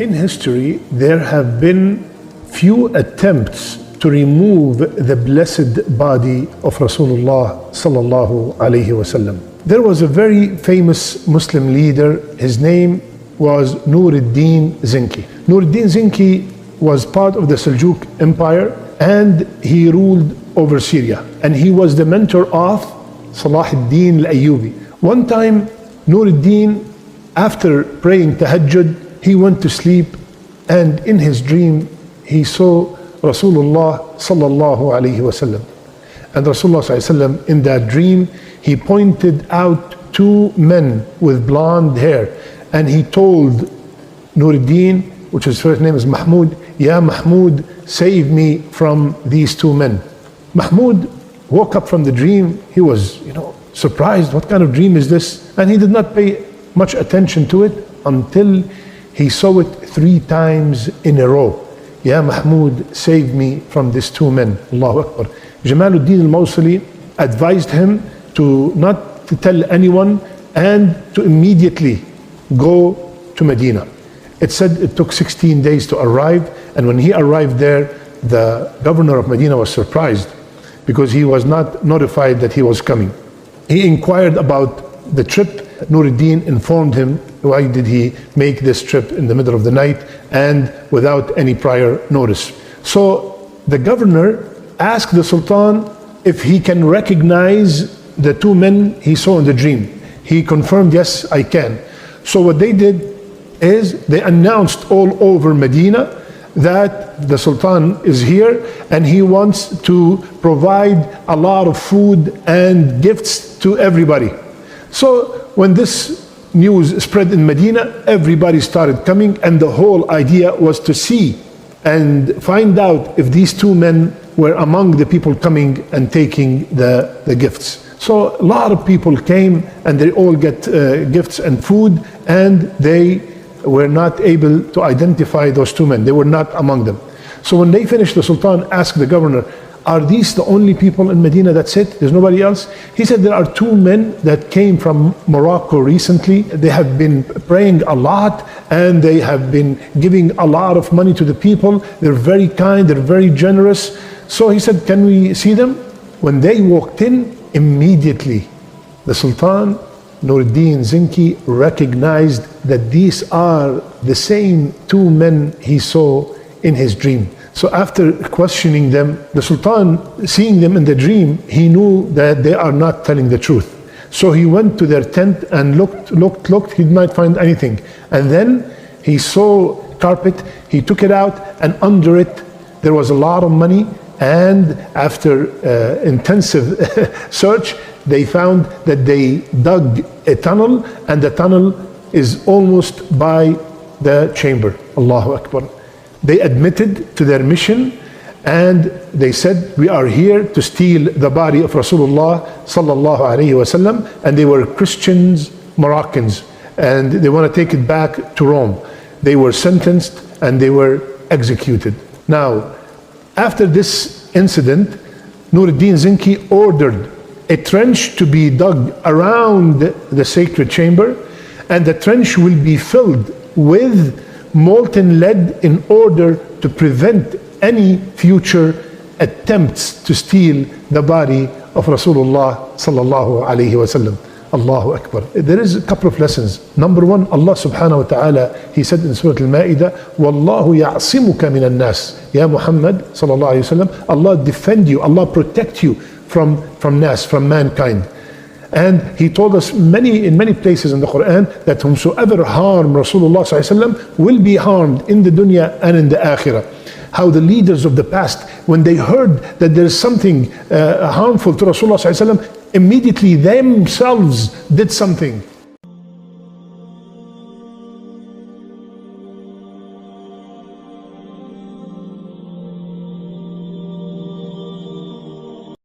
In history, there have been few attempts to remove the blessed body of Rasulullah sallallahu alaihi wasallam. There was a very famous Muslim leader. His name was Nuruddin Zinki. Nuruddin Zinki was part of the Seljuk Empire, and he ruled over Syria. And he was the mentor of Salah ad-Din al-Ayyubi. One time, Nuruddin, after praying tahajjud, he went to sleep, and in his dream, he saw Rasulullah sallallahu alaihi wasallam. And Rasulullah sallallahu alaihi wasallam, in that dream, he pointed out two men with blonde hair, and he told Nuruddin, which his first name is Mahmud, Ya Mahmud, save me from these two men. Mahmud woke up from the dream. He was, surprised. What kind of dream is this? And he did not pay much attention to it until he saw it 3 times in a row. Ya Mahmud, save me from these two men. Allahu Akbar. Jamaluddin al-Mawsili advised him to not to tell anyone and to immediately go to Medina. It said it took 16 days to arrive, and when he arrived there, the governor of Medina was surprised because he was not notified that he was coming. He inquired about the trip. Nuruddin informed him why did he make this trip in the middle of the night and without any prior notice. So the governor asked the Sultan if he can recognize the two men he saw in the dream. He confirmed, yes, I can. So what they did is they announced all over Medina that the Sultan is here and he wants to provide a lot of food and gifts to everybody. So when this news spread in Medina, everybody started coming, and the whole idea was to see and find out if these two men were among the people coming and taking the gifts. So a lot of people came, and they all get gifts and food, and they were not able to identify those two men. They were not among them. So when they finished, the Sultan asked the governor, are these the only people in Medina? That's it? There's nobody else? He said there are two men that came from Morocco recently. They have been praying a lot, and they have been giving a lot of money to the people. They're very kind, they're very generous. So he said, can we see them? When they walked in, immediately the Sultan, Nuruddin Zinki, recognized that these are the same two men he saw in his dream. So after questioning them, the Sultan, seeing them in the dream, he knew that they are not telling the truth. So he went to their tent and looked, he did not find anything. And then he saw carpet, he took it out, and under it there was a lot of money. And after intensive search, they found that they dug a tunnel, and the tunnel is almost by the chamber. Allahu Akbar. They admitted to their mission, and they said, we are here to steal the body of Rasulullah sallallahu alaihi wasallam. And they were Christians, Moroccans, and they want to take it back to Rome. They were sentenced and they were executed. Now, after this incident, Nuruddin Zinki ordered a trench to be dug around the sacred chamber, and the trench will be filled with molten lead in order to prevent any future attempts to steal the body of Rasulullah sallallahu alaihi wasallam. Allahu Akbar. There is a couple of lessons. Number one, Allah subhanahu wa ta'ala, He said in Surah Al-Ma'idah, Wallahu ya'asimuka minan nas. Ya Muhammad sallallahu alayhi wa sallam, Allah defend you, Allah protect you from nas, from mankind. And He told us in many places in the Quran that whomsoever harm Rasulullah sallallahu alayhi wa sallam will be harmed in the dunya and in the akhirah. How the leaders of the past, when they heard that there is something harmful to Rasulullah sallallahu alayhi wa sallam, immediately themselves did something